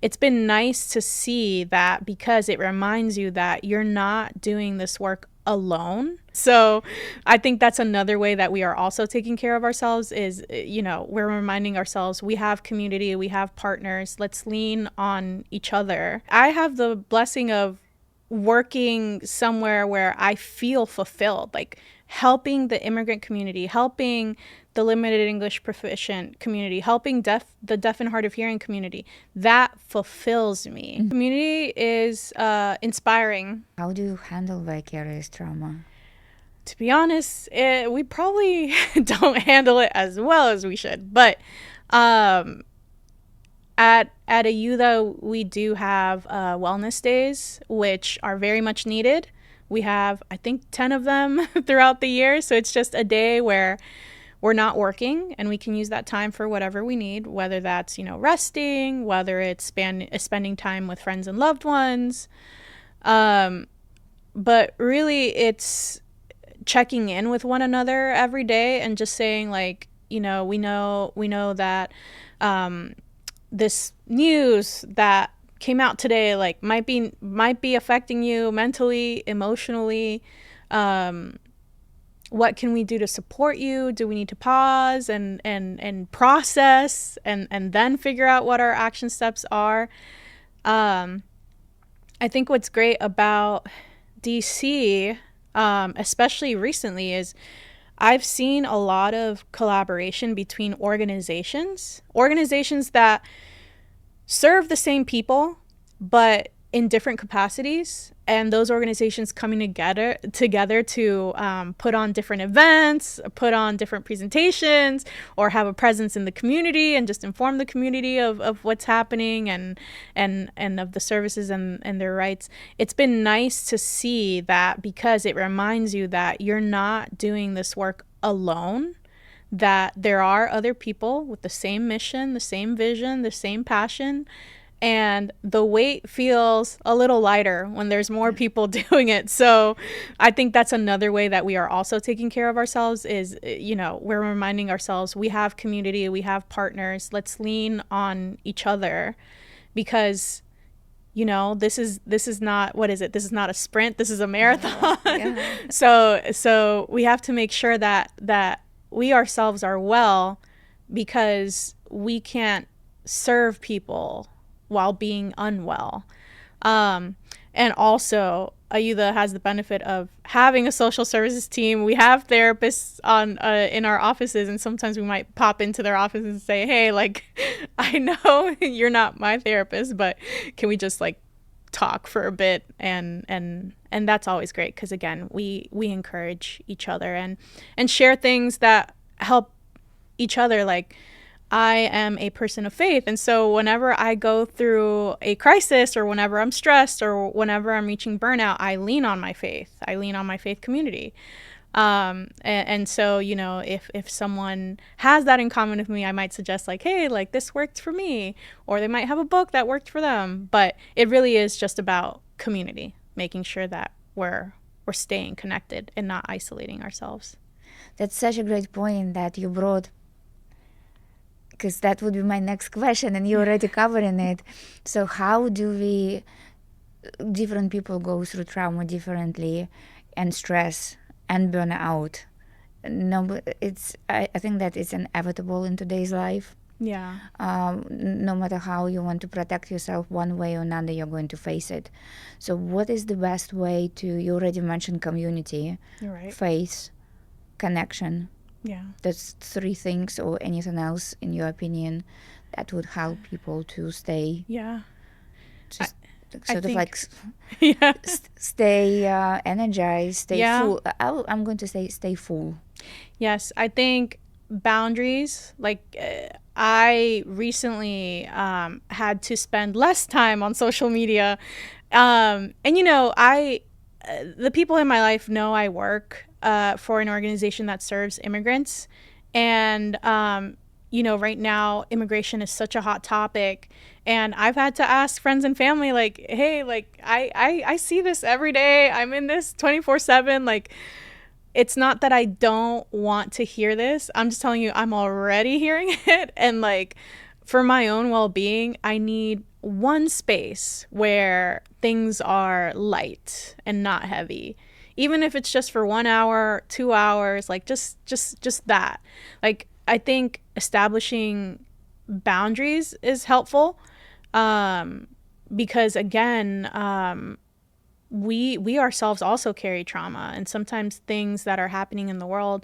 It's been nice to see that because it reminds you that you're not doing this work alone. So I think that's another way that we are also taking care of ourselves is, we're reminding ourselves we have community, we have partners, let's lean on each other. I have the blessing of working somewhere where I feel fulfilled, like helping the immigrant community, helping the limited English proficient community, helping the deaf and hard of hearing community. That fulfills me. Community is inspiring. How do you handle vicarious trauma? To be honest, we probably don't handle it as well as we should. But at AYUDA, we do have wellness days, which are very much needed. We have, I think, 10 of them throughout the year. So it's just a day where we're not working and we can use that time for whatever we need, whether that's, resting, whether it's spending time with friends and loved ones. But really, it's checking in with one another every day and just saying, like, we know that this news that came out today, like, might be affecting you mentally, emotionally. What can we do to support you? Do we need to pause and process and then figure out what our action steps are? I think what's great about DC, especially recently, is I've seen a lot of collaboration between organizations that serve the same people, but in different capacities, and those organizations coming together to put on different events, put on different presentations, or have a presence in the community and just inform the community of what's happening and of the services and their rights. It's been nice to see that because it reminds you that you're not doing this work alone, that there are other people with the same mission, the same vision, the same passion, and the weight feels a little lighter when there's more people doing it. So I think that's another way that we are also taking care of ourselves is, we're reminding ourselves we have community, we have partners, let's lean on each other because this is not, what is it? This is not a sprint, this is a marathon. Yeah. So we have to make sure that we ourselves are well, because we can't serve people while being unwell. And also, AYUDA has the benefit of having a social services team. We have therapists in our offices, and sometimes we might pop into their office and say, hey, like, I know you're not my therapist, but can we just, like, talk for a bit? And that's always great because, again, we encourage each other and share things that help each other. Like, I am a person of faith, and so whenever I go through a crisis or whenever I'm stressed or whenever I'm reaching burnout, I lean on my faith. I lean on my faith community. And so, if someone has that in common with me, I might suggest, like, hey, like, this worked for me, or they might have a book that worked for them. But it really is just about community, making sure that we're staying connected and not isolating ourselves. That's such a great point that you brought, because that would be my next question, and you're already covering it. So how do different people go through trauma differently, and stress and burnout? No, I think that it's inevitable in today's life. Yeah. No matter how you want to protect yourself, one way or another, you're going to face it. So what is the best way you already mentioned community, You're right. faith, connection. Yeah. That's three things, or anything else in your opinion that would help people to stay just sort of like stay energized, stay full. I'm going to say stay full. Yes, I think boundaries, like I recently had to spend less time on social media, and the people in my life know I work for an organization that serves immigrants, and right now immigration is such a hot topic, and I've had to ask friends and family, like, hey, like, I see this every day, I'm in this 24/7, like, it's not that I don't want to hear this, I'm just telling you I'm already hearing it, and like, for my own well-being, I need one space where things are light and not heavy, even if it's just for 1 hour, 2 hours, like just that. Like, I think establishing boundaries is helpful, because again, we ourselves also carry trauma, and sometimes things that are happening in the world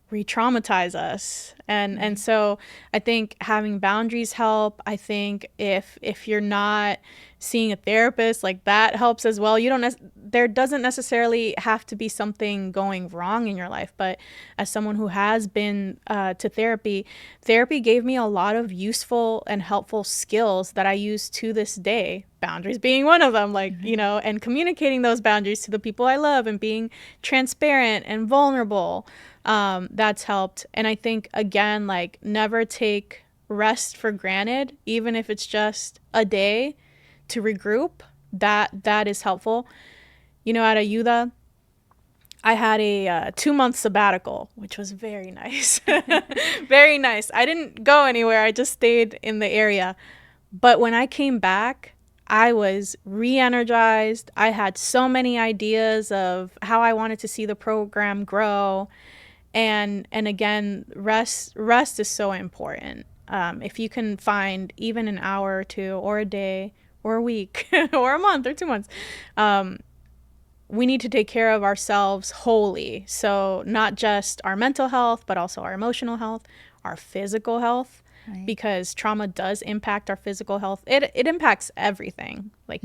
re-traumatize us, and so I think having boundaries help. I think if you're not seeing a therapist, like, that helps as well. You don't there doesn't necessarily have to be something going wrong in your life, but as someone who has been to therapy gave me a lot of useful and helpful skills that I use to this day, boundaries being one of them, like, and communicating those boundaries to the people I love and being transparent and vulnerable. That's helped. And I think, again, like, never take rest for granted, even if it's just a day to regroup. That is helpful. At Ayuda, I had a 2-month sabbatical, which was very nice. Very nice. I didn't go anywhere. I just stayed in the area. But when I came back, I was re-energized. I had so many ideas of how I wanted to see the program grow. And again, rest is so important. If you can find even an hour or two, or a day, or a week, or a month, or 2 months, we need to take care of ourselves wholly. So not just our mental health, but also our emotional health, our physical health, right? Because trauma does impact our physical health. It impacts everything. Like,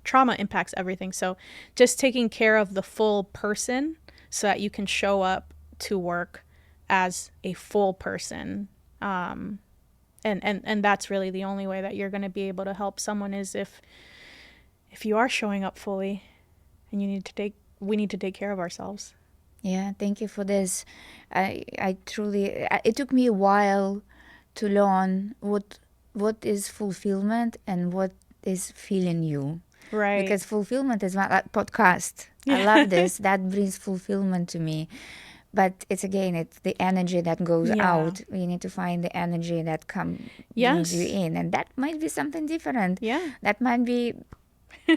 trauma impacts everything. So just taking care of the full person, so that you can show up to work as a full person. And that's really the only way that you're going to be able to help someone, is if you are showing up fully, and we need to take care of ourselves. Yeah, thank you for this. I truly, it took me a while to learn what is fulfillment and what is feeling you. Right. Because fulfillment is my podcast. Yeah. I love this. That brings fulfillment to me. But it's the energy that goes out. You need to find the energy that brings you in. And that might be something different. Yeah. That might be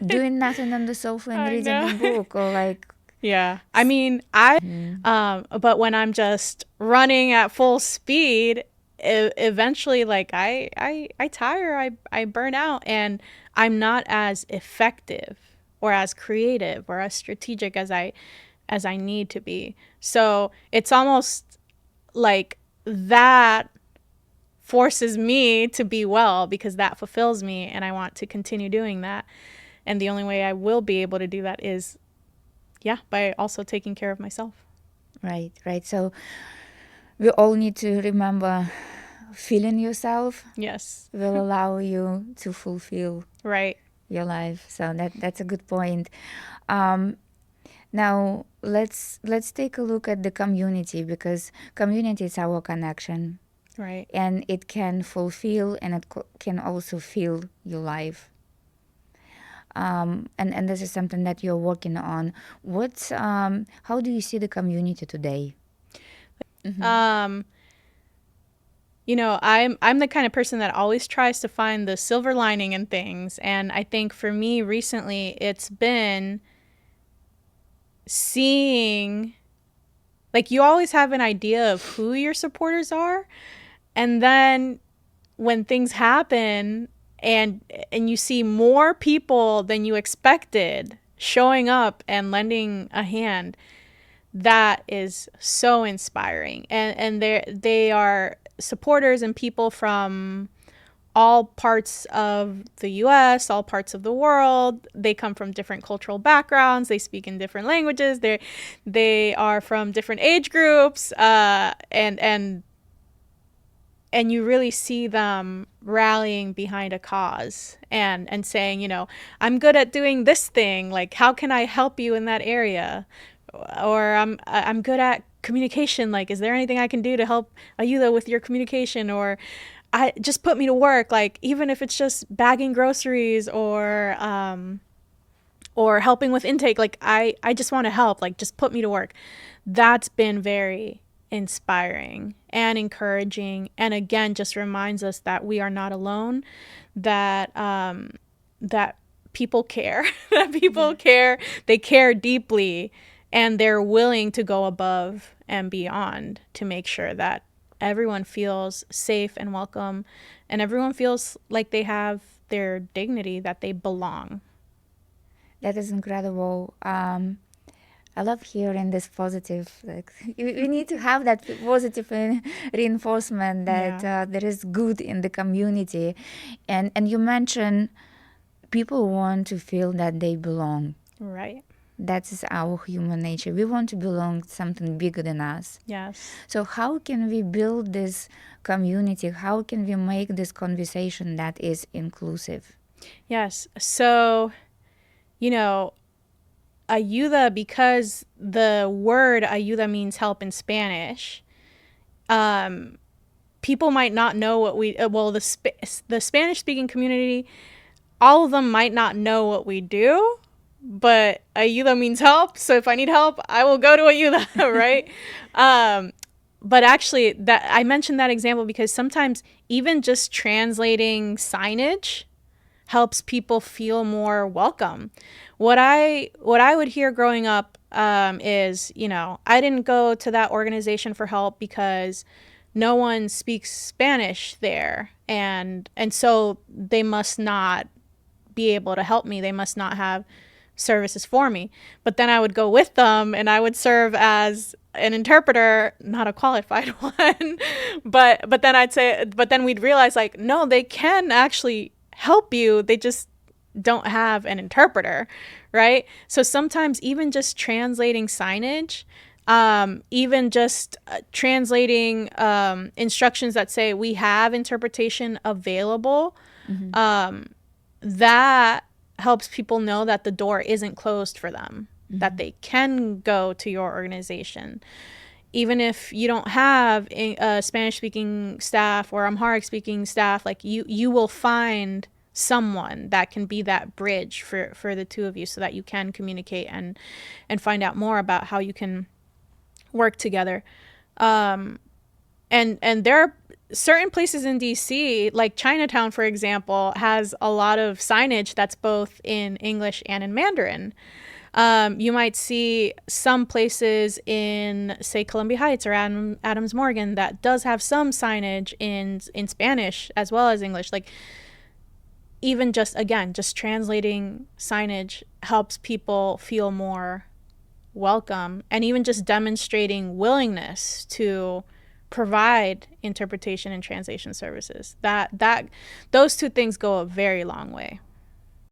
doing nothing on the sofa and reading a book, or like... Yeah. I mean, but when I'm just running at full speed, eventually, like, I tire, I burn out, and I'm not as effective or as creative or as strategic as I need to be. So it's almost like that forces me to be well, because that fulfills me, and I want to continue doing that. And the only way I will be able to do that is, by also taking care of myself. Right. So we all need to remember, feeling yourself, yes, will allow you to fulfill your life. So that's a good point. Now let's take a look at the community, because community is our connection, right? And it can fulfill, and it can also fill your life. And this is something that you're working on. How do you see the community today? I'm the kind of person that always tries to find the silver lining in things. And I think for me recently, it's been seeing, like, you always have an idea of who your supporters are. And then when things happen, and you see more people than you expected showing up and lending a hand, that is so inspiring. And they are supporters and people from all parts of the US, all parts of the world. They come from different cultural backgrounds. They speak in different languages. They are from different age groups, and you really see them rallying behind a cause and saying, I'm good at doing this thing. Like, how can I help you in that area? Or I'm good at communication. Like, is there anything I can do to help Ayuda with your communication? Or I just put me to work. Like, even if it's just bagging groceries or helping with intake, like, I just want to help. Like, just put me to work. That's been very inspiring. and encouraging, and again just reminds us that we are not alone, that that people care, that people care, they care deeply, and they're willing to go above and beyond to make sure that everyone feels safe and welcome, and everyone feels like they have their dignity, that they belong. That is incredible. I love hearing this positive. Like we need to have that positive reinforcement that there is good in the community, and you mentioned people want to feel that they belong. Right. That is our human nature. We want to belong to something bigger than us. Yes. So how can we build this community? How can we make this conversation that is inclusive? Yes. So, ayuda, because the word ayuda means help in Spanish, people might not know what the Spanish-speaking community, all of them might not know what we do, but ayuda means help. So if I need help, I will go to ayuda, right? But actually, that I mentioned that example because sometimes even just translating signage helps people feel more welcome. What I would hear growing up is, I didn't go to that organization for help because no one speaks Spanish there, and so they must not be able to help me. They must not have services for me. But then I would go with them and I would serve as an interpreter, not a qualified one. but then we'd realize, like, no, they can actually help you. They just don't have an interpreter, right? So sometimes even just translating signage, even just translating instructions that say we have interpretation available, that helps people know that the door isn't closed for them, that they can go to your organization. Even if you don't have a Spanish-speaking staff or Amharic-speaking staff, like you will find someone that can be that bridge for the two of you so that you can communicate and find out more about how you can work together. And there are certain places in DC, like Chinatown, for example, has a lot of signage that's both in English and in Mandarin. You might see some places in, say, Columbia Heights or Adams Morgan that does have some signage in Spanish as well as English. Like, even just translating signage helps people feel more welcome, and even just demonstrating willingness to provide interpretation and translation services. That those two things go a very long way.